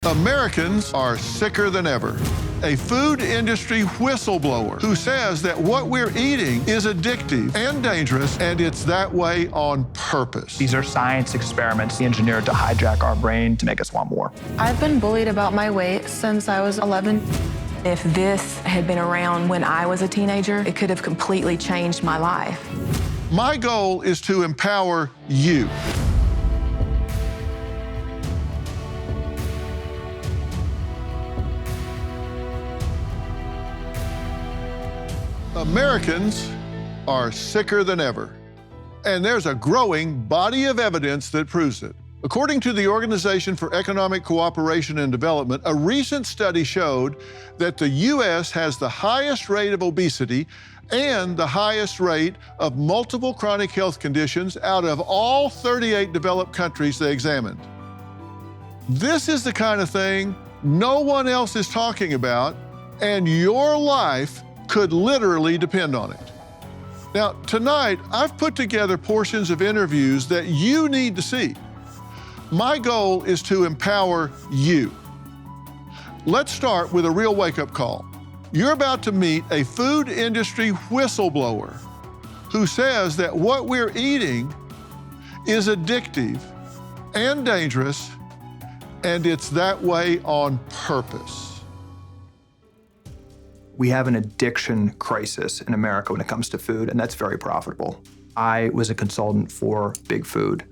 Americans are sicker than ever. A food industry whistleblower who says that what we're eating is addictive and dangerous, and it's that way on purpose. These are science experiments engineered to hijack our brain to make us want more. I've been bullied about my weight since I was 11. If this had been around when I was a teenager, it could have completely changed my life. My goal is to empower you. Americans are sicker than ever, and there's a growing body of evidence that proves it. According to the Organization for Economic Cooperation and Development, a recent study showed that the U.S. has the highest rate of obesity and the highest rate of multiple chronic health conditions out of all 38 developed countries they examined. This is the kind of thing no one else is talking about, and your life could literally depend on it. Now, tonight, I've put together portions of interviews that you need to see. My goal is to empower you. Let's start with a real wake-up call. You're about to meet a food industry whistleblower who says that what we're eating is addictive and dangerous, and it's that way on purpose. We have an addiction crisis in America when it comes to food, and that's very profitable. I was a consultant for Big Food.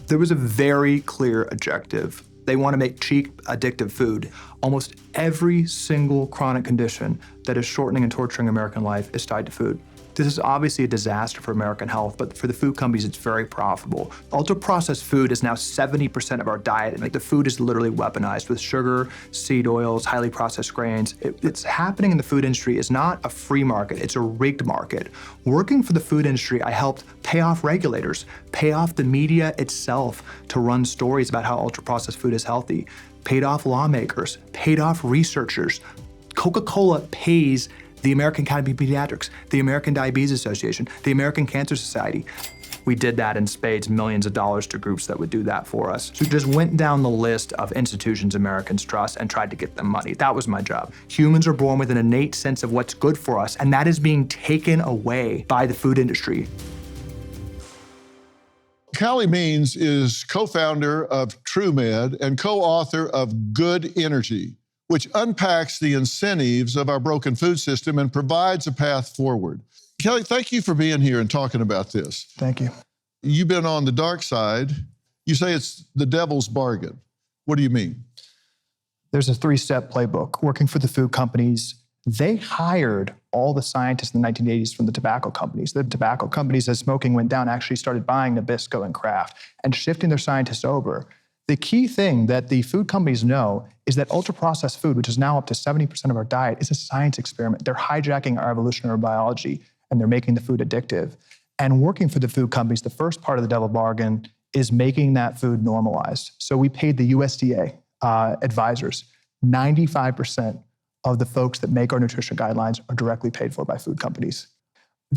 There was a very clear objective. They want to make cheap, addictive food. Almost every single chronic condition that is shortening and torturing American life is tied to food. This is obviously a disaster for American health, but for the food companies, it's very profitable. Ultra-processed food is now 70% of our diet, and the food is literally weaponized with sugar, seed oils, highly processed grains. It's happening in the food industry is not a free market, it's a rigged market. Working for the food industry, I helped pay off regulators, pay off the media itself to run stories about how ultra-processed food is healthy, paid off lawmakers, paid off researchers. Coca-Cola pays the American Academy of Pediatrics, the American Diabetes Association, the American Cancer Society. We did that in spades, millions of dollars to groups that would do that for us. So we just went down the list of institutions Americans trust and tried to get them money. That was my job. Humans are born with an innate sense of what's good for us, and that is being taken away by the food industry. Callie Means is co-founder of TrueMed and co-author of Good Energy, which unpacks the incentives of our broken food system and provides a path forward. Kelly, thank you for being here and talking about this. Thank you. You've been on the dark side. You say it's the devil's bargain. What do you mean? There's a 3-step playbook. Working for the food companies, they hired all the scientists in the 1980s from the tobacco companies. The tobacco companies, as smoking went down, actually started buying Nabisco and Kraft and shifting their scientists over. The key thing that the food companies know is that ultra-processed food, which is now up to 70% of our diet, is a science experiment. They're hijacking our evolutionary biology, and they're making the food addictive. And working for the food companies, the first part of the devil bargain is making that food normalized. So we paid the USDA advisors. 95% of the folks that make our nutrition guidelines are directly paid for by food companies.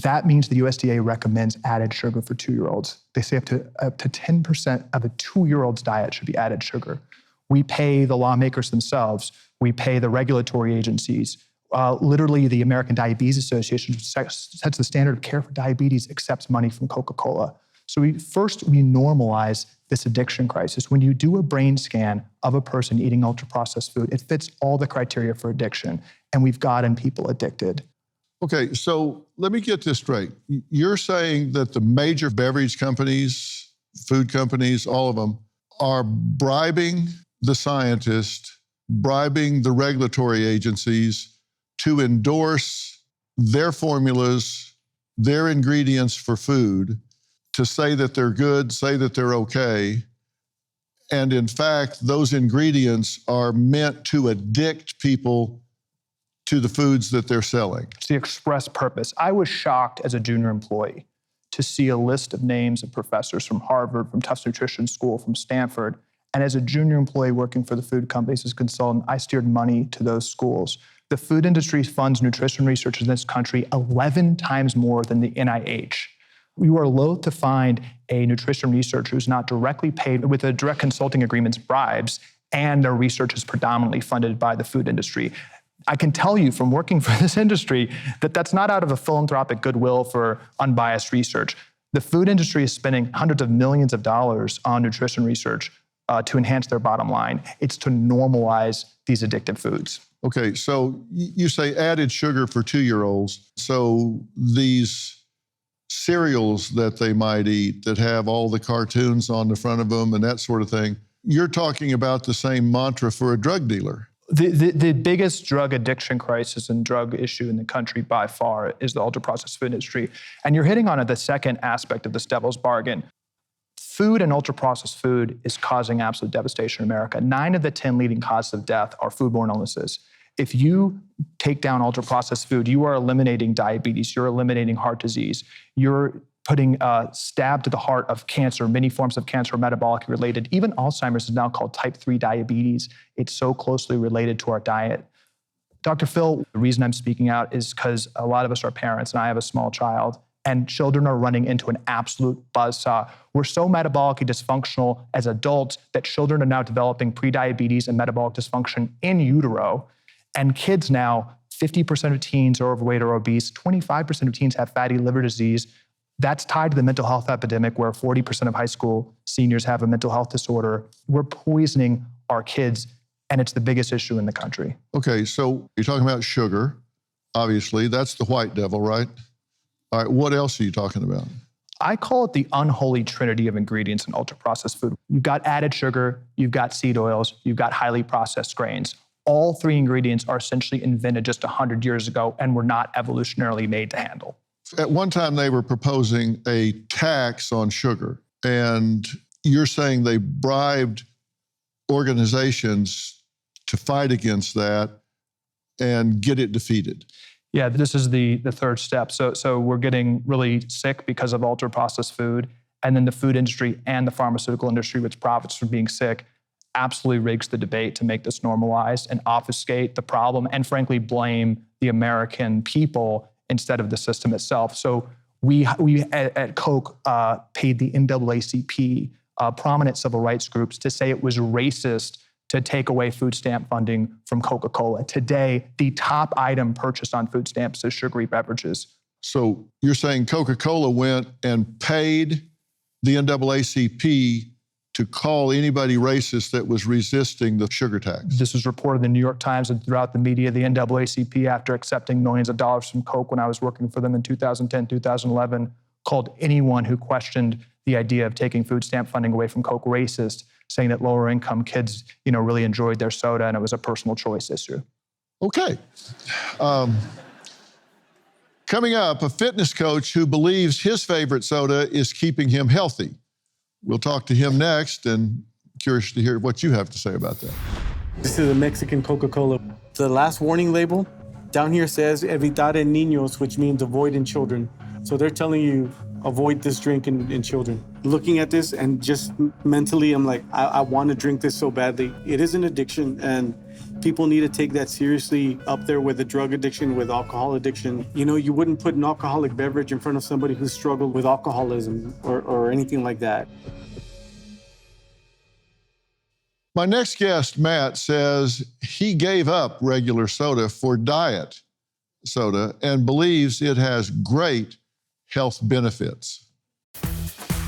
That means the USDA recommends added sugar for 2-year-olds. They say up to 10% of a 2-year-old's diet should be added sugar. We pay the lawmakers themselves. We pay the regulatory agencies. Literally, the American Diabetes Association sets the standard of care for diabetes, accepts money from Coca-Cola. So we normalize this addiction crisis. When you do a brain scan of a person eating ultra-processed food, it fits all the criteria for addiction, and we've gotten people addicted. Okay, so let me get this straight. You're saying that the major beverage companies, food companies, all of them, are bribing the scientists, bribing the regulatory agencies to endorse their formulas, their ingredients for food, to say that they're good, say that they're okay. And in fact, those ingredients are meant to addict people to the foods that they're selling. It's the express purpose. I was shocked as a junior employee to see a list of names of professors from Harvard, from Tufts Nutrition School, from Stanford. And as a junior employee working for the food companies as a consultant, I steered money to those schools. The food industry funds nutrition research in this country 11 times more than the NIH. You are loath to find a nutrition researcher who's not directly paid with a direct consulting agreements bribes and their research is predominantly funded by the food industry. I can tell you from working for this industry that that's not out of a philanthropic goodwill for unbiased research. The food industry is spending hundreds of millions of dollars on nutrition research to enhance their bottom line. It's to normalize these addictive foods. Okay, so you say added sugar for 2-year-olds. So these cereals that they might eat that have all the cartoons on the front of them and that sort of thing, you're talking about the same mantra for a drug dealer. The biggest drug addiction crisis and drug issue in the country by far is the ultra-processed food industry. And you're hitting on the second aspect of this devil's bargain. Food and ultra-processed food is causing absolute devastation in America. 9 of the 10 leading causes of death are foodborne illnesses. If you take down ultra-processed food, you are eliminating diabetes, you're eliminating heart disease, you're putting a stab to the heart of cancer, many forms of cancer are metabolically related. Even Alzheimer's is now called type 3 diabetes. It's so closely related to our diet. Dr. Phil, the reason I'm speaking out is because a lot of us are parents, and I have a small child, and children are running into an absolute buzzsaw. We're so metabolically dysfunctional as adults that children are now developing prediabetes and metabolic dysfunction in utero. And kids now, 50% of teens are overweight or obese, 25% of teens have fatty liver disease. That's tied to the mental health epidemic where 40% of high school seniors have a mental health disorder. We're poisoning our kids, and it's the biggest issue in the country. Okay, so you're talking about sugar, obviously. That's the white devil, right? All right, what else are you talking about? I call it the unholy trinity of ingredients in ultra-processed food. You've got added sugar, you've got seed oils, you've got highly processed grains. All 3 ingredients are essentially invented just 100 years ago and were not evolutionarily made to handle. At one time, they were proposing a tax on sugar, and you're saying they bribed organizations to fight against that and get it defeated. Yeah, this is the third step. So we're getting really sick because of ultra-processed food, and then the food industry and the pharmaceutical industry, which profits from being sick, absolutely rigs the debate to make this normalized and obfuscate the problem and frankly blame the American people instead of the system itself. So we at Coke paid the NAACP, prominent civil rights groups, to say it was racist to take away food stamp funding from Coca-Cola. Today, the top item purchased on food stamps is sugary beverages. So you're saying Coca-Cola went and paid the NAACP to call anybody racist that was resisting the sugar tax? This was reported in the New York Times and throughout the media. The NAACP, after accepting millions of dollars from Coke when I was working for them in 2010, 2011, called anyone who questioned the idea of taking food stamp funding away from Coke racist, saying that lower income kids, really enjoyed their soda and it was a personal choice issue. Okay. Coming up, a fitness coach who believes his favorite soda is keeping him healthy. We'll talk to him next, and curious to hear what you have to say about that. This is a Mexican Coca-Cola. The last warning label down here says evitar en niños, which means avoid in children. So they're telling you avoid this drink in children. Looking at this and just mentally, I'm like, I want to drink this so badly. It is an addiction, and people need to take that seriously, up there with the drug addiction, with alcohol addiction. You wouldn't put an alcoholic beverage in front of somebody who struggled with alcoholism or anything like that. My next guest, Matt, says he gave up regular soda for diet soda and believes it has great health benefits.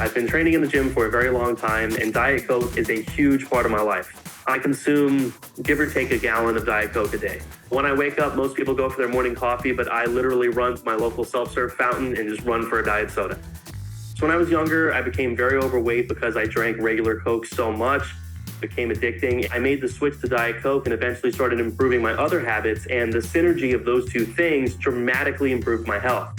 I've been training in the gym for a very long time, and Diet Coke is a huge part of my life. I consume, give or take, a gallon of Diet Coke a day. When I wake up, most people go for their morning coffee, but I literally run to my local self-serve fountain and just run for a diet soda. So when I was younger, I became very overweight because I drank regular Coke so much. Became addicting. I made the switch to Diet Coke and eventually started improving my other habits, and the synergy of those two things dramatically improved my health.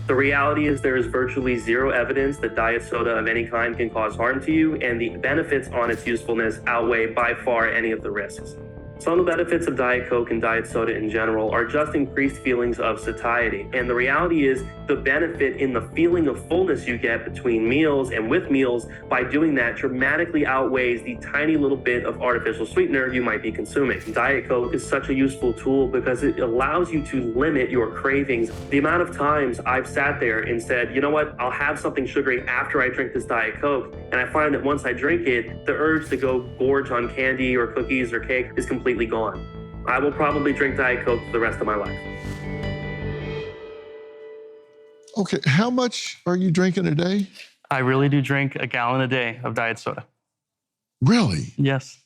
The reality is there is virtually zero evidence that diet soda of any kind can cause harm to you, and the benefits on its usefulness outweigh by far any of the risks. Some of the benefits of Diet Coke and diet soda in general are just increased feelings of satiety. And the reality is the benefit in the feeling of fullness you get between meals and with meals by doing that dramatically outweighs the tiny little bit of artificial sweetener you might be consuming. Diet Coke is such a useful tool because it allows you to limit your cravings. The amount of times I've sat there and said, you know what, I'll have something sugary after I drink this Diet Coke. And I find that once I drink it, the urge to go gorge on candy or cookies or cake is completely gone. I will probably drink Diet Coke for the rest of my life. Okay, how much are you drinking a day? I really do drink a gallon a day of diet soda. Really? Yes.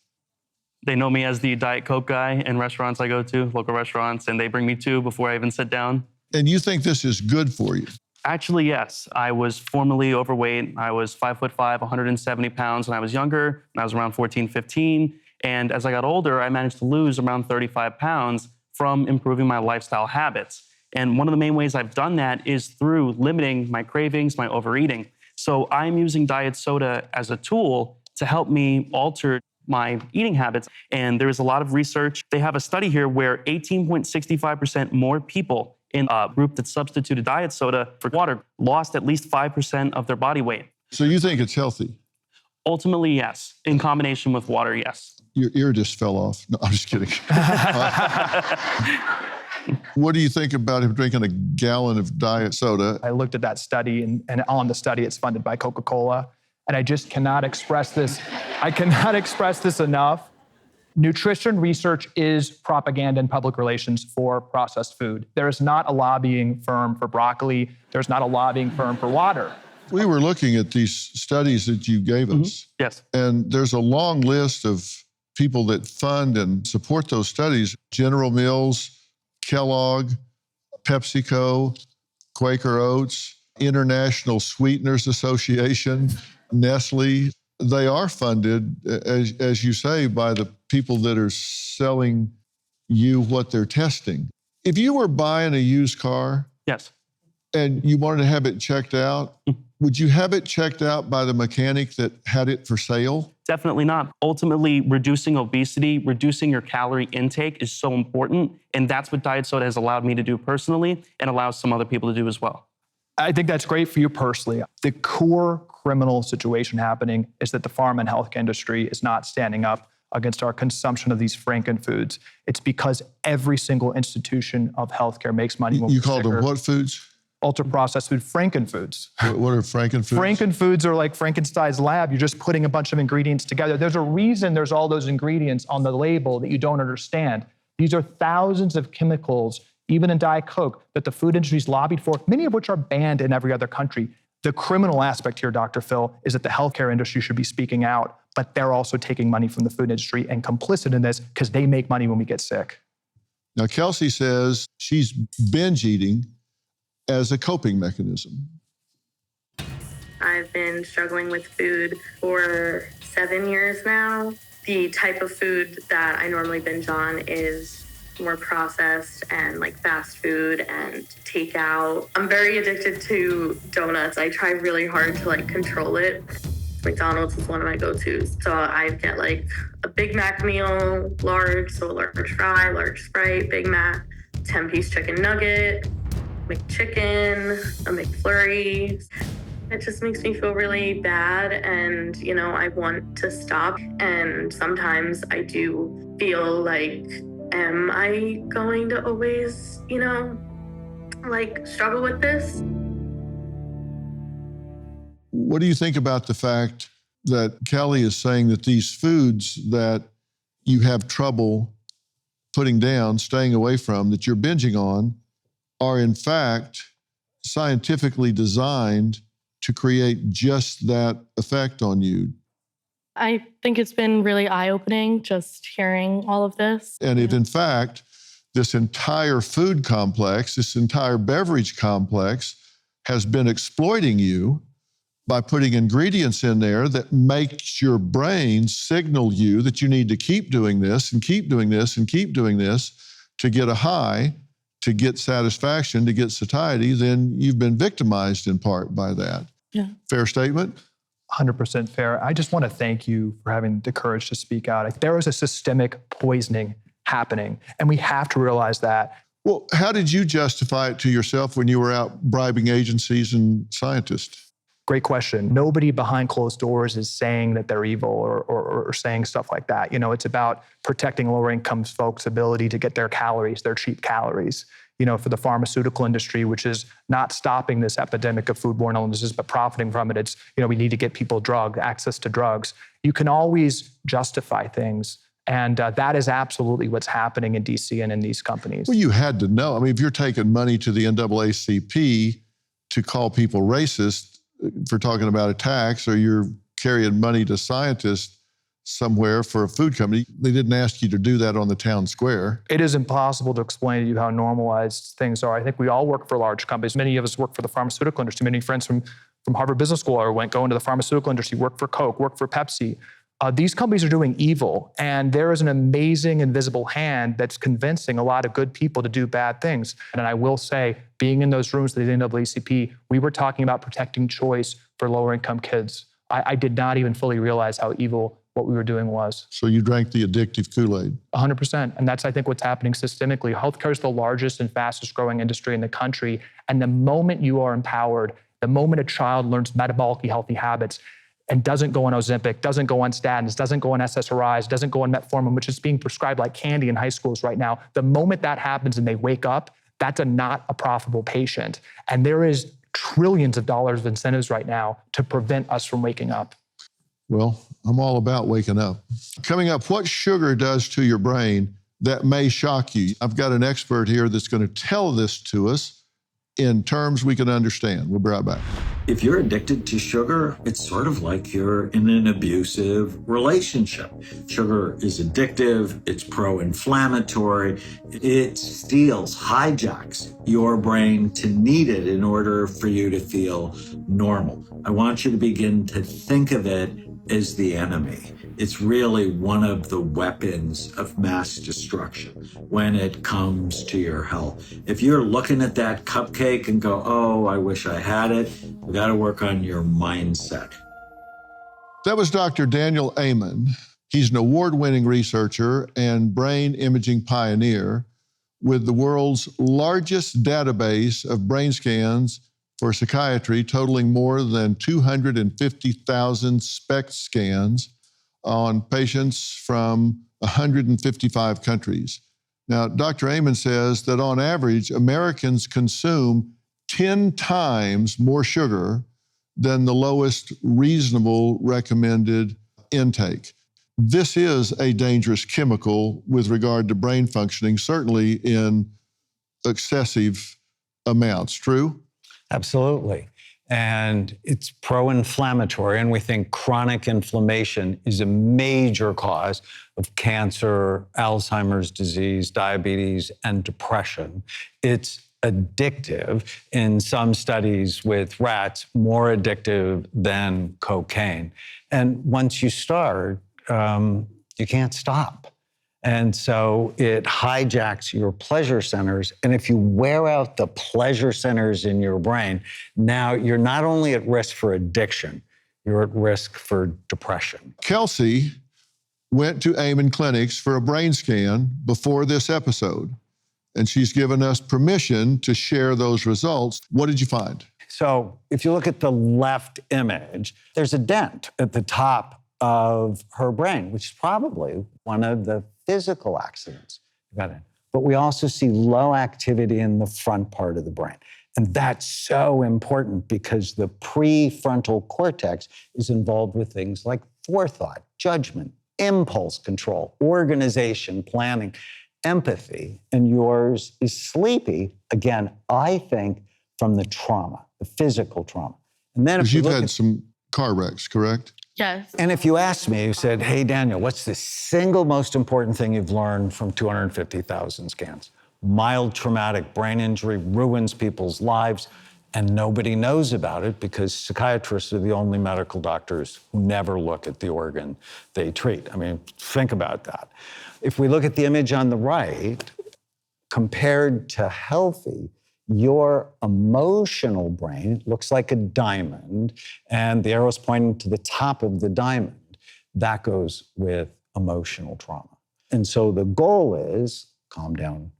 They know me as the Diet Coke guy in restaurants I go to, local restaurants, and they bring me two before I even sit down. And you think this is good for you? Actually, yes. I was formerly overweight. I was 5'5", 170 pounds when I was younger, and I was around 14, 15. And as I got older, I managed to lose around 35 pounds from improving my lifestyle habits. And one of the main ways I've done that is through limiting my cravings, my overeating. So I'm using diet soda as a tool to help me alter my eating habits. And there is a lot of research. They have a study here where 18.65% more people in a group that substituted diet soda for water lost at least 5% of their body weight. So you think it's healthy? Ultimately, yes. In combination with water, yes. Your ear just fell off. No, I'm just kidding. What do you think about him drinking a gallon of diet soda? I looked at that study, and on the study, it's funded by Coca-Cola. And I just cannot express this. I cannot express this enough. Nutrition research is propaganda and public relations for processed food. There is not a lobbying firm for broccoli. There's not a lobbying firm for water. We were looking at these studies that you gave us. Yes. And there's a long list of people that fund and support those studies. General Mills, Kellogg, PepsiCo, Quaker Oats, International Sweeteners Association, Nestle. They are funded, as you say, by the people that are selling you what they're testing. If you were buying a used car Yes. and you wanted to have it checked out, would you have it checked out by the mechanic that had it for sale? Definitely not. Ultimately, reducing obesity, reducing your calorie intake is so important. And that's what diet soda has allowed me to do personally and allows some other people to do as well. I think that's great for you personally. The core criminal situation happening is that the pharma and health industry is not standing up against our consumption of these frankenfoods. It's because every single institution of healthcare makes money. You call them what foods? Ultra-processed food, frankenfoods. What are frankenfoods? Frankenfoods are like Frankenstein's lab. You're just putting a bunch of ingredients together. There's a reason there's all those ingredients on the label that you don't understand. These are thousands of chemicals, even in Diet Coke, that the food industry's lobbied for, many of which are banned in every other country. The criminal aspect here, Dr. Phil, is that the healthcare industry should be speaking out, but they're also taking money from the food industry and complicit in this because they make money when we get sick. Now, Kelsey says she's binge eating as a coping mechanism. I've been struggling with food for 7 years now. The type of food that I normally binge on is more processed and like fast food and takeout. I'm very addicted to donuts. I try really hard to like control it. McDonald's is one of my go-tos. So I get like a Big Mac meal, large, so a large fry, large Sprite, Big Mac, 10-piece chicken nugget, McChicken, a McFlurry. It just makes me feel really bad and, you know, I want to stop. And sometimes I do feel like, am I going to always, you know, like struggle with this? What do you think about the fact that Kelly is saying that these foods that you have trouble putting down, staying away from, that you're binging on, are in fact scientifically designed to create just that effect on you? I think it's been really eye-opening just hearing all of this. And it, in fact, this entire food complex, this entire beverage complex has been exploiting you by putting ingredients in there that makes your brain signal you that you need to keep doing this and keep doing this and keep doing this to get a high, to get satisfaction, to get satiety. Then you've been victimized in part by that. Yeah. Fair statement? 100% fair. I just want to thank you for having the courage to speak out. There is a systemic poisoning happening. And we have to realize that. Well, how did you justify it to yourself when you were out bribing agencies and scientists? Great question. Nobody behind closed doors is saying that they're evil or saying stuff like that. You know, it's about protecting lower income folks' ability to get their calories, their cheap calories. You know, for the pharmaceutical industry, which is not stopping this epidemic of foodborne illnesses, but profiting from it. It's, you know, we need to get people access to drugs. You can always justify things. And that is absolutely what's happening in DC and in these companies. Well, you had to know. I mean, if you're taking money to the NAACP to call people racist for talking about a tax, or you're carrying money to scientists somewhere for a food company, they didn't ask you to do that on the town square. It is impossible to explain to you how normalized things are. I think we all work for large companies. Many of us work for the pharmaceutical industry. Many go Harvard Business School or go into the pharmaceutical industry, work for Coke, work for Pepsi. These companies are doing evil, and there is an amazing invisible hand that's convincing a lot of good people to do bad things. And I will say, being in those rooms with the NAACP, we were talking about protecting choice for lower income kids. I did not even fully realize how evil what we were doing was. So you drank the addictive Kool-Aid. 100%. And that's, I think, what's happening systemically. Healthcare is the largest and fastest growing industry in the country. And the moment you are empowered, the moment a child learns metabolically healthy habits, and doesn't go on Ozempic, doesn't go on statins, doesn't go on SSRIs, doesn't go on metformin, which is being prescribed like candy in high schools right now. The moment that happens and they wake up, that's not a profitable patient. And there is trillions of dollars of incentives right now to prevent us from waking up. Well, I'm all about waking up. Coming up, what sugar does to your brain that may shock you. I've got an expert here that's going to tell this to us in terms we can understand. We'll be right back. If you're addicted to sugar, it's sort of like you're in an abusive relationship. Sugar is addictive, it's pro-inflammatory, it steals, hijacks your brain to need it in order for you to feel normal. I want you to begin to think of it as the enemy. It's really one of the weapons of mass destruction when it comes to your health. If you're looking at that cupcake and go, oh, I wish I had it, we got to work on your mindset. That was Dr. Daniel Amen. He's an award-winning researcher and brain imaging pioneer with the world's largest database of brain scans for psychiatry, totaling more than 250,000 SPECT scans on patients from 155 countries. Now, Dr. Amen says that on average, Americans consume 10 times more sugar than the lowest reasonable recommended intake. This is a dangerous chemical with regard to brain functioning, certainly in excessive amounts. True? Absolutely. And it's pro-inflammatory, and we think chronic inflammation is a major cause of cancer, Alzheimer's disease, diabetes, and depression. It's addictive. In some studies with rats, more addictive than cocaine. And once you start, you can't stop. And so it hijacks your pleasure centers. And if you wear out the pleasure centers in your brain, now you're not only at risk for addiction, you're at risk for depression. Kelsey went to Amen Clinics for a brain scan before this episode, and she's given us permission to share those results. What did you find? So if you look at the left image, there's a dent at the top of her brain, which is probably one of the physical accidents. But we also see low activity in the front part of the brain. And that's so important because the prefrontal cortex is involved with things like forethought, judgment, impulse control, organization, planning, empathy. And yours is sleepy, again, I think, from the trauma, the physical trauma. And then if you've had some car wrecks, correct? Yes. And if you asked me, you said, hey, Daniel, what's the single most important thing you've learned from 250,000 scans? Mild traumatic brain injury ruins people's lives, and nobody knows about it because psychiatrists are the only medical doctors who never look at the organ they treat. I mean, think about that. If we look at the image on the right, compared to healthy, your emotional brain looks like a diamond, and the arrow's pointing to the top of the diamond. That goes with emotional trauma. And so the goal is calm down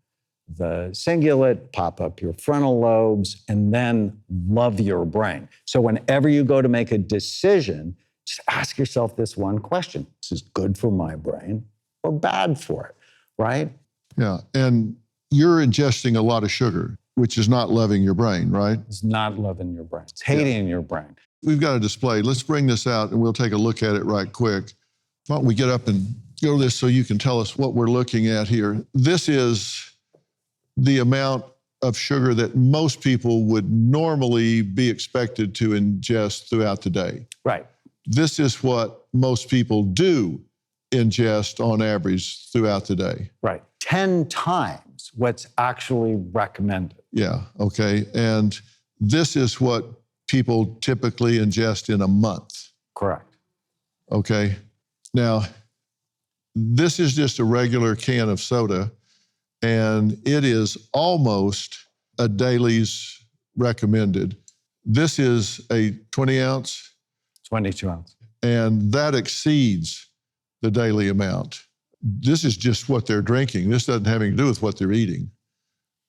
the cingulate, pop up your frontal lobes, and then love your brain. So whenever you go to make a decision, just ask yourself this one question. This is good for my brain or bad for it, right? Yeah, and you're ingesting a lot of sugar, which is not loving your brain, right? It's not loving your brain. It's hating your brain. We've got a display. Let's bring this out and we'll take a look at it right quick. Why don't we get up and go to this so you can tell us what we're looking at here. This is the amount of sugar that most people would normally be expected to ingest throughout the day. Right. This is what most people do ingest on average throughout the day. Right. 10 times what's actually recommended. Yeah, okay. And this is what people typically ingest in a month. Correct. Okay. Now, this is just a regular can of soda, and it is almost a daily's recommended. This is a 20 ounce. 22 ounce. And that exceeds the daily amount. This is just what they're drinking. This doesn't have anything to do with what they're eating,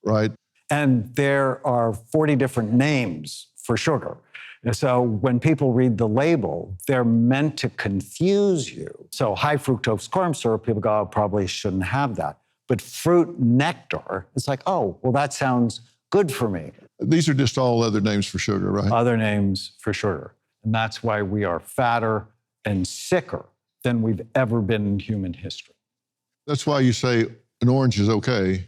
right? And there are 40 different names for sugar. So when people read the label, they're meant to confuse you. So high fructose corn syrup, people go, oh, probably shouldn't have that. But fruit nectar, it's like, oh, well, that sounds good for me. These are just all other names for sugar, right? Other names for sugar. And that's why we are fatter and sicker than we've ever been in human history. That's why you say an orange is okay,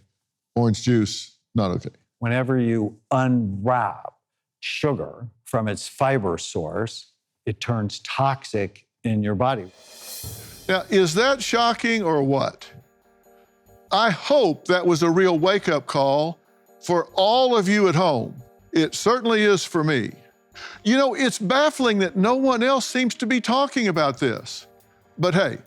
orange juice, not okay. Whenever you unwrap sugar from its fiber source, it turns toxic in your body. Now, is that shocking or what? I hope that was a real wake-up call for all of you at home. It certainly is for me. You know, it's baffling that no one else seems to be talking about this. But hey,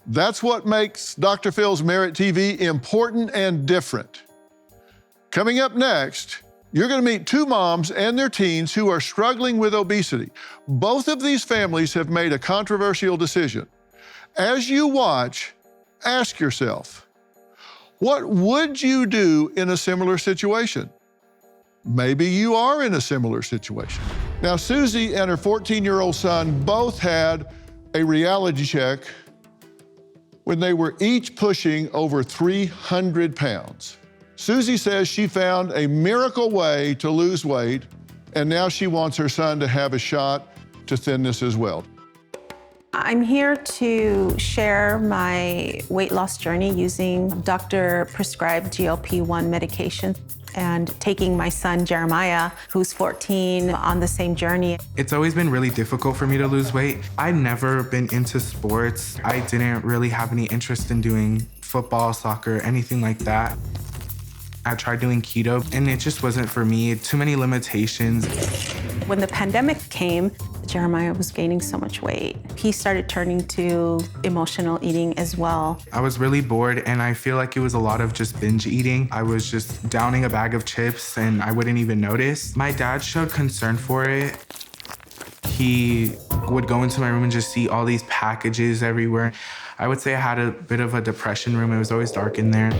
that's what makes Dr. Phil's Merit TV important and different. Coming up next, you're going to meet two moms and their teens who are struggling with obesity. Both of these families have made a controversial decision. As you watch, ask yourself, what would you do in a similar situation? Maybe you are in a similar situation. Now, Susie and her 14-year-old son both had a reality check when they were each pushing over 300 pounds. Susie says she found a miracle way to lose weight, and now she wants her son to have a shot to thinness as well. I'm here to share my weight loss journey using doctor-prescribed GLP-1 medication and taking my son Jeremiah, who's 14, on the same journey. It's always been really difficult for me to lose weight. I've never been into sports. I didn't really have any interest in doing football, soccer, anything like that. I tried doing keto and it just wasn't for me. Too many limitations. When the pandemic came, Jeremiah was gaining so much weight. He started turning to emotional eating as well. I was really bored and I feel like it was a lot of just binge eating. I was just downing a bag of chips and I wouldn't even notice. My dad showed concern for it. He would go into my room and just see all these packages everywhere. I would say I had a bit of a depression room. It was always dark in there.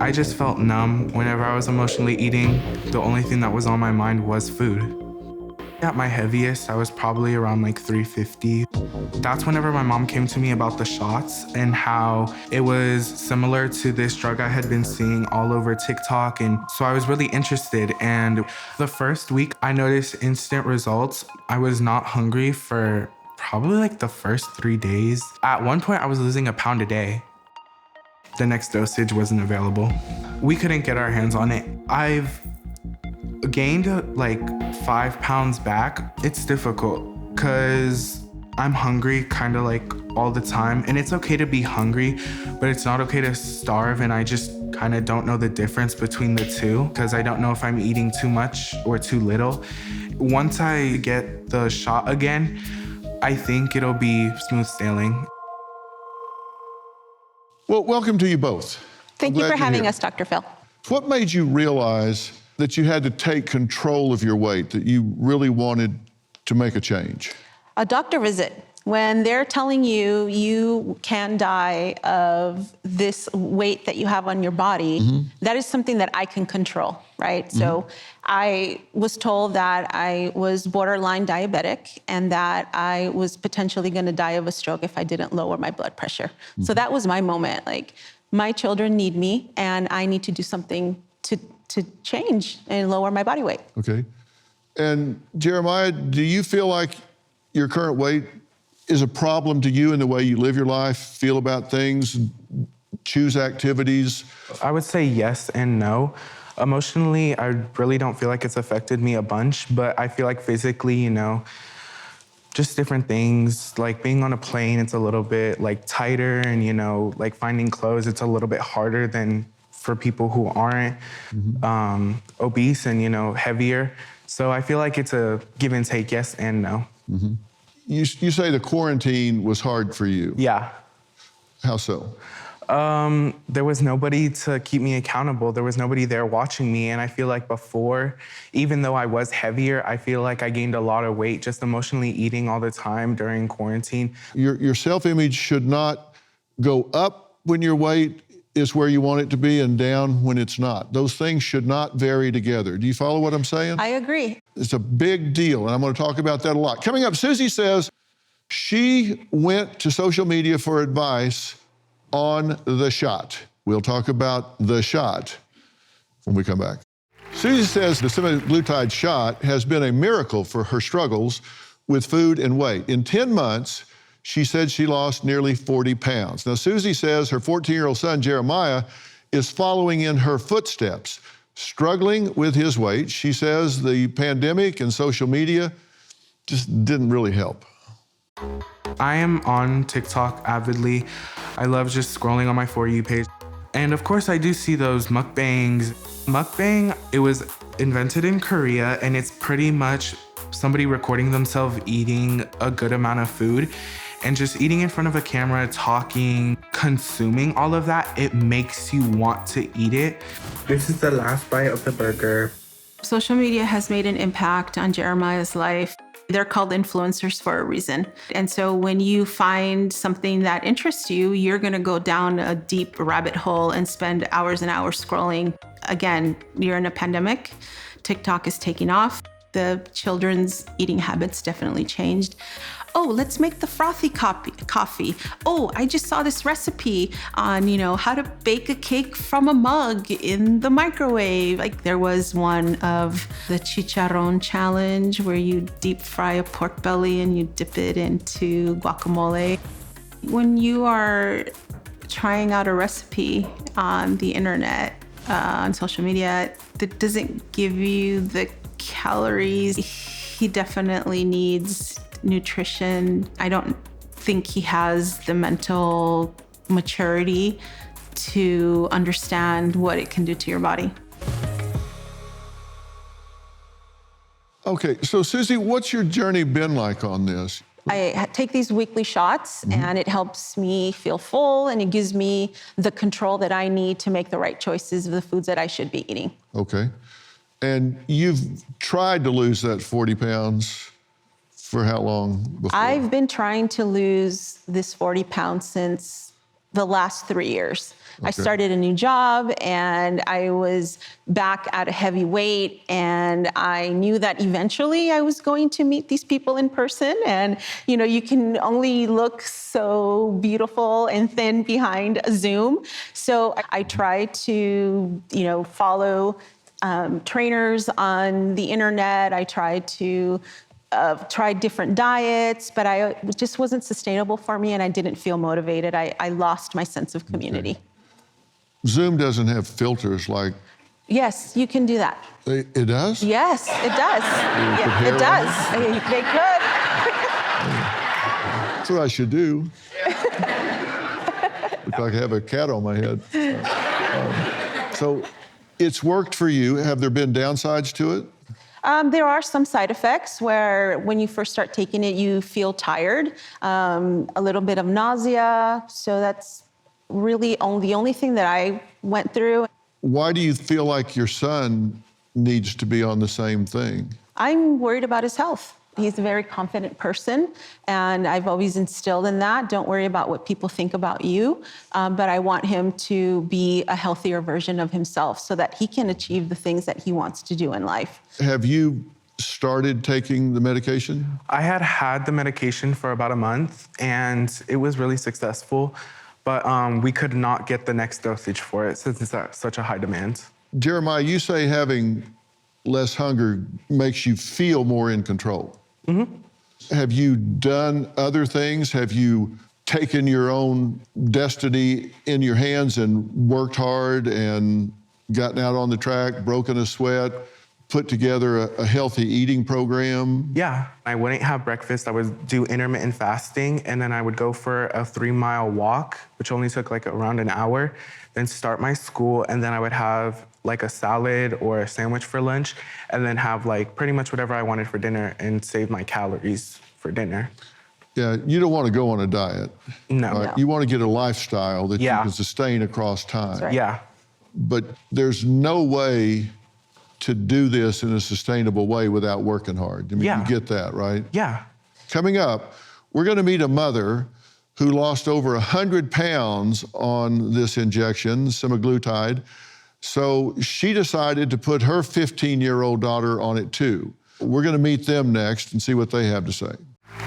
I just felt numb whenever I was emotionally eating. The only thing that was on my mind was food. At my heaviest, I was probably around like 350. That's whenever my mom came to me about the shots and how it was similar to this drug I had been seeing all over TikTok. And so I was really interested. And the first week I noticed instant results. I was not hungry for probably like the first 3 days. At one point I was losing 1 pound a day. The next dosage wasn't available. We couldn't get our hands on it. I've gained like 5 pounds back. It's difficult because I'm hungry kind of like all the time. And it's okay to be hungry, but it's not okay to starve. And I just kind of don't know the difference between the two because I don't know if I'm eating too much or too little. Once I get the shot again, I think it'll be smooth sailing. Well, welcome to you both. Thank you for having us, Dr. Phil. What made you realize that you had to take control of your weight, that you really wanted to make a change? A doctor visit. When they're telling you you can die of this weight that you have on your body, that is something that I can control, right? So I was told that I was borderline diabetic and that I was potentially going to die of a stroke if I didn't lower my blood pressure. So that was my moment. Like, my children need me and I need to do something to change and lower my body weight. Okay. And Jeremiah, do you feel like your current weight is a problem to you in the way you live your life, feel about things, choose activities? I would say yes and no. Emotionally, I really don't feel like it's affected me a bunch, but I feel like physically, you know, just different things, like being on a plane, it's a little bit like tighter, and, you know, like finding clothes, it's a little bit harder than for people who aren't obese and, you know, heavier. So I feel like it's a give and take, yes and no. You say the quarantine was hard for you. Yeah. How so? There was nobody to keep me accountable. There was nobody there watching me. And I feel like before, even though I was heavier, I feel like I gained a lot of weight just emotionally eating all the time during quarantine. Your self-image should not go up when your weight is where you want it to be and down when it's not. Those things should not vary together. Do you follow what I'm saying? I agree. It's a big deal, and I'm going to talk about that a lot. Coming up, Susie says she went to social media for advice on the shot. We'll talk about the shot when we come back. Susie says the semaglutide shot has been a miracle for her struggles with food and weight. In 10 months, she said she lost nearly 40 pounds. Now, Susie says her 14-year-old son, Jeremiah, is following in her footsteps, struggling with his weight. She says the pandemic and social media just didn't really help. I am on TikTok avidly. I love just scrolling on my For You page. And of course, I do see those mukbangs. Mukbang, it was invented in Korea, and it's pretty much somebody recording themselves eating a good amount of food. And just eating in front of a camera, talking, consuming all of that, it makes you want to eat it. This is the last bite of the burger. Social media has made an impact on Jeremiah's life. They're called influencers for a reason. And so when you find something that interests you, you're gonna go down a deep rabbit hole and spend hours and hours scrolling. Again, you're in a pandemic. TikTok is taking off. The children's eating habits definitely changed. Oh, let's make the frothy coffee. Oh, I just saw this recipe on, how to bake a cake from a mug in the microwave. Like, there was one of the chicharron challenge where you deep fry a pork belly and you dip it into guacamole. When you are trying out a recipe on the internet, on social media, that doesn't give you the calories. He definitely needs nutrition. I don't think he has the mental maturity to understand what it can do to your body. Okay, so Susie, what's your journey been like on this? I take these weekly shots and it helps me feel full, and it gives me the control that I need to make the right choices of the foods that I should be eating. Okay. And you've tried to lose that 40 pounds for how long before? I've been trying to lose this 40 pounds since the last 3 years. Okay. I started a new job and I was back at a heavy weight, and I knew that eventually I was going to meet these people in person. And, you can only look so beautiful and thin behind a Zoom. So I tried to, follow trainers on the internet. I tried to try different diets, but it just wasn't sustainable for me, and I didn't feel motivated. I lost my sense of community. Okay. Zoom doesn't have filters like... Yes, you can do that. It does? Yes, it does. Yeah, it does. They could. That's what I should do. Look like I have a cat on my head. So it's worked for you. Have there been downsides to it? There are some side effects where when you first start taking it, you feel tired, a little bit of nausea. So that's really the only thing that I went through. Why do you feel like your son needs to be on the same thing? I'm worried about his health. He's a very confident person, and I've always instilled in that. Don't worry about what people think about you, but I want him to be a healthier version of himself so that he can achieve the things that he wants to do in life. Have you started taking the medication? I had the medication for about a month, and it was really successful, but we could not get the next dosage for it since it's at such a high demand. Jeremiah, you say having less hunger makes you feel more in control. Mm-hmm. Have you done other things? Have you taken your own destiny in your hands and worked hard and gotten out on the track, broken a sweat, put together a healthy eating program? Yeah, I wouldn't have breakfast. I would do intermittent fasting, and then I would go for a 3-mile walk, which only took like around an hour, then start my school, and then I would have like a salad or a sandwich for lunch, and then have like pretty much whatever I wanted for dinner and save my calories for dinner. Yeah, you don't want to go on a diet. No. Right? No. You want to get a lifestyle that you can sustain across time. That's right. Yeah. But there's no way to do this in a sustainable way without working hard. I mean, you get that, right? Yeah. Coming up, we're going to meet a mother who lost over 100 pounds on this injection, semaglutide. So she decided to put her 15-year-old daughter on it too. We're going to meet them next and see what they have to say.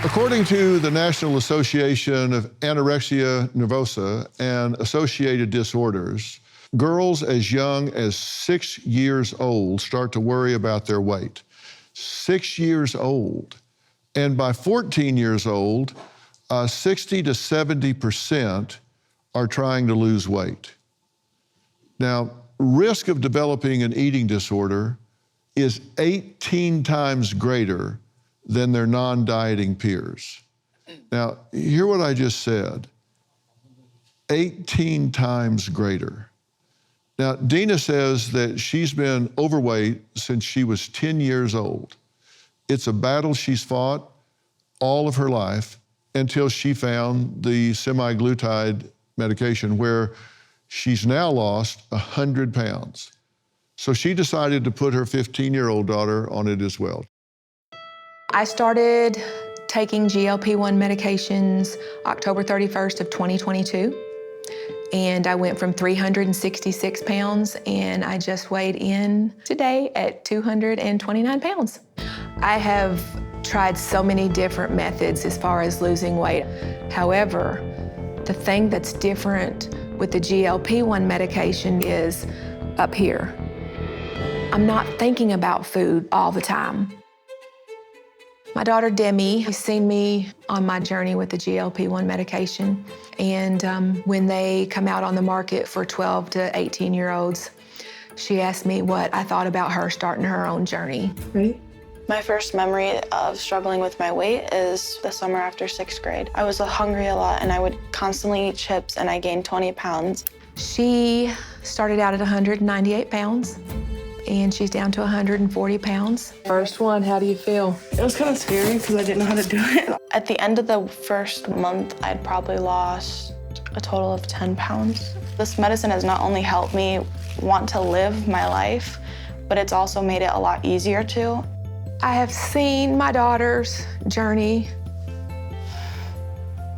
According to the National Association of Anorexia Nervosa and Associated Disorders, girls as young as 6 years old start to worry about their weight. 6 years old. And by 14 years old, 60 to 70% are trying to lose weight. Now, risk of developing an eating disorder is 18 times greater than their non-dieting peers. Now, hear what I just said. 18 times greater. Now, Dina says that she's been overweight since she was 10 years old. It's a battle she's fought all of her life until she found the semaglutide medication, where she's now lost 100 pounds. So she decided to put her 15-year-old daughter on it as well. I started taking GLP-1 medications October 31st of 2022. And I went from 366 pounds, and I just weighed in today at 229 pounds. I have tried so many different methods as far as losing weight. However, the thing that's different with the GLP-1 medication is up here. I'm not thinking about food all the time. My daughter Demi has seen me on my journey with the GLP-1 medication. And when they come out on the market for 12 to 18-year-olds, she asked me what I thought about her starting her own journey. Ready? My first memory of struggling with my weight is the summer after 6th grade. I was hungry a lot, and I would constantly eat chips, and I gained 20 pounds. She started out at 198 pounds, and she's down to 140 pounds. First one, how do you feel? It was kind of scary because I didn't know how to do it. At the end of the first month, I'd probably lost a total of 10 pounds. This medicine has not only helped me want to live my life, but it's also made it a lot easier to. I have seen my daughter's journey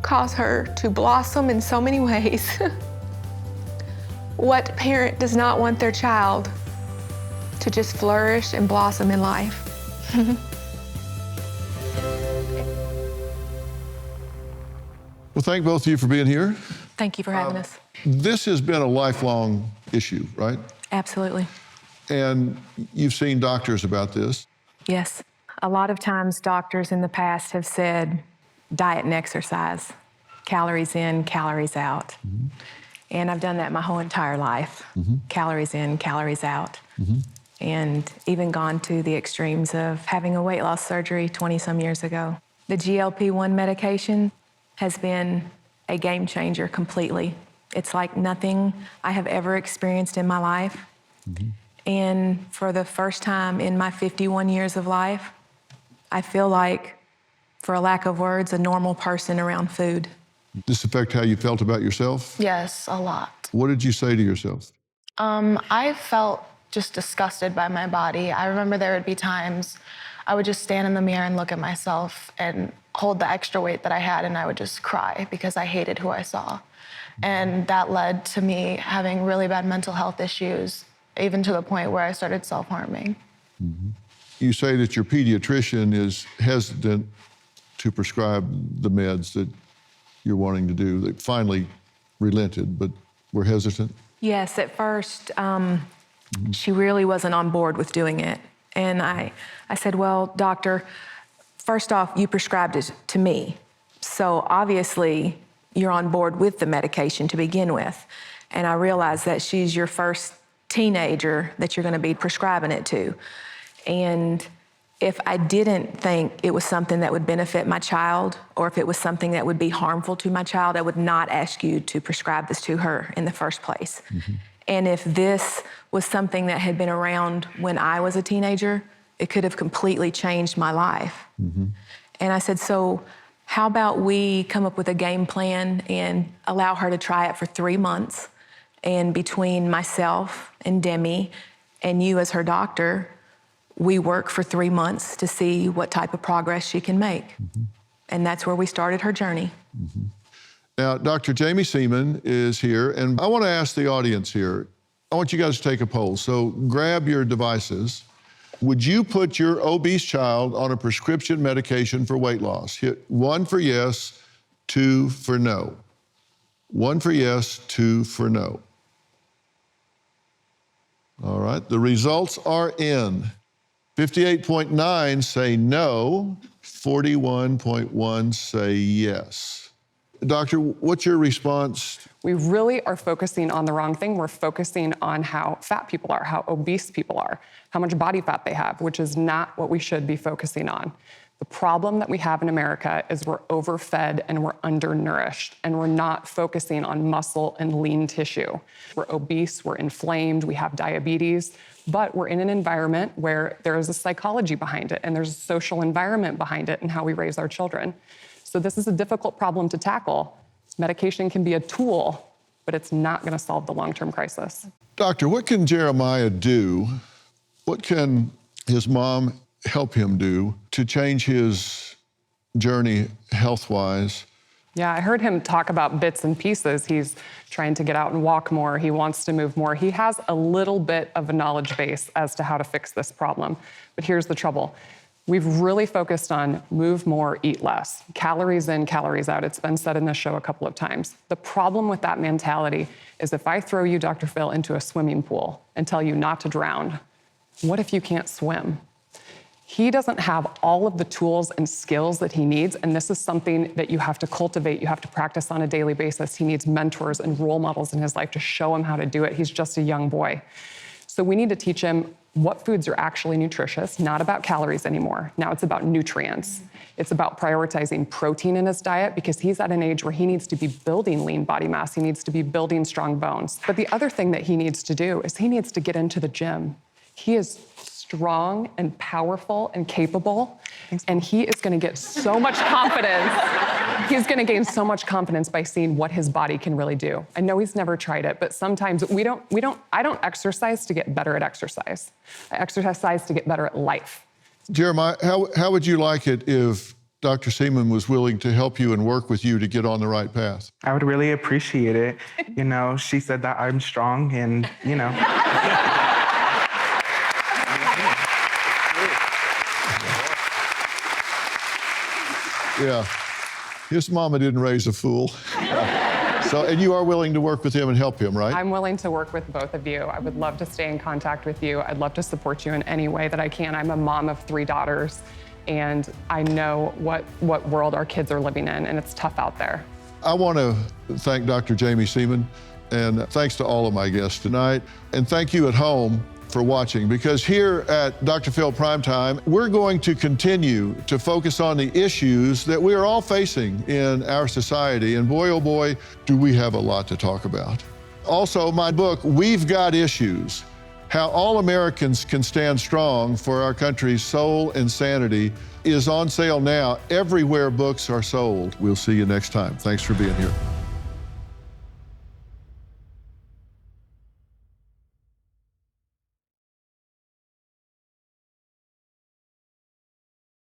cause her to blossom in so many ways. What parent does not want their child to just flourish and blossom in life? Well, thank both of you for being here. Thank you for having us. This has been a lifelong issue, right? Absolutely. And you've seen doctors about this. Yes. A lot of times doctors in the past have said diet and exercise, calories in, calories out. Mm-hmm. And I've done that my whole entire life. Mm-hmm. Calories in, calories out. Mm-hmm. And even gone to the extremes of having a weight loss surgery 20-some years ago. The GLP-1 medication has been a game changer completely. It's like nothing I have ever experienced in my life. Mm-hmm. And for the first time in my 51 years of life, I feel like, for a lack of words, a normal person around food. Did this affect how you felt about yourself? Yes, a lot. What did you say to yourself? I felt just disgusted by my body. I remember there would be times I would just stand in the mirror and look at myself and hold the extra weight that I had, and I would just cry because I hated who I saw. And that led to me having really bad mental health issues, even to the point where I started self-harming. Mm-hmm. You say that your pediatrician is hesitant to prescribe the meds that you're wanting to do. They finally relented, but were hesitant? Yes, at first, she really wasn't on board with doing it. And I said, well, doctor, first off, you prescribed it to me. So obviously, you're on board with the medication to begin with. And I realized that she's your first teenager that you're gonna be prescribing it to. And if I didn't think it was something that would benefit my child, or if it was something that would be harmful to my child, I would not ask you to prescribe this to her in the first place. Mm-hmm. And if this was something that had been around when I was a teenager, it could have completely changed my life. Mm-hmm. And I said, so how about we come up with a game plan and allow her to try it for 3 months, and between myself and Demi and you as her doctor, we work for 3 months to see what type of progress she can make. Mm-hmm. And that's where we started her journey. Mm-hmm. Now, Dr. Jamie Seaman is here, and I want to ask the audience here, I want you guys to take a poll. So grab your devices. Would you put your obese child on a prescription medication for weight loss? Hit 1 for yes, 2 for no. 1 for yes, 2 for no. All right, the results are in. 58.9 say no, 41.1 say yes. Doctor, what's your response? We really are focusing on the wrong thing. We're focusing on how fat people are, how obese people are, how much body fat they have, which is not what we should be focusing on. The problem that we have in America is we're overfed and we're undernourished, and we're not focusing on muscle and lean tissue. We're obese, we're inflamed, we have diabetes, but we're in an environment where there is a psychology behind it, and there's a social environment behind it and how we raise our children. So this is a difficult problem to tackle. Medication can be a tool, but it's not going to solve the long-term crisis. Doctor, what can Jeremiah do? What can his mom help him do to change his journey health-wise? Yeah, I heard him talk about bits and pieces. He's trying to get out and walk more. He wants to move more. He has a little bit of a knowledge base as to how to fix this problem. But here's the trouble. We've really focused on move more, eat less. Calories in, calories out. It's been said in this show a couple of times. The problem with that mentality is if I throw you, Dr. Phil, into a swimming pool and tell you not to drown, what if you can't swim? He doesn't have all of the tools and skills that he needs, and this is something that you have to cultivate, you have to practice on a daily basis. He needs mentors and role models in his life to show him how to do it. He's just a young boy. So we need to teach him what foods are actually nutritious, not about calories anymore. Now it's about nutrients. It's about prioritizing protein in his diet because he's at an age where he needs to be building lean body mass. He needs to be building strong bones. But the other thing that he needs to do is he needs to get into the gym. He is strong and powerful and capable, and he is going to get so much confidence. He's going to gain so much confidence by seeing what his body can really do. I know he's never tried it, but sometimes I don't exercise to get better at exercise. I exercise to get better at life. Jeremiah, how would you like it if Dr. Seaman was willing to help you and work with you to get on the right path? I would really appreciate it. You know, she said that I'm strong and, you know. Yeah, his mama didn't raise a fool. So, and you are willing to work with him and help him, right? I'm willing to work with both of you. I would love to stay in contact with you. I'd love to support you in any way that I can. I'm a mom of 3 daughters, and I know what world our kids are living in, and it's tough out there. I want to thank Dr. Jamie Seaman, and thanks to all of my guests tonight. And thank you at home for watching, because here at Dr. Phil Primetime, we're going to continue to focus on the issues that we are all facing in our society. And boy, oh boy, do we have a lot to talk about. Also, my book, We've Got Issues, How All Americans Can Stand Strong for Our Country's Soul and Sanity, is on sale now everywhere books are sold. We'll see you next time. Thanks for being here.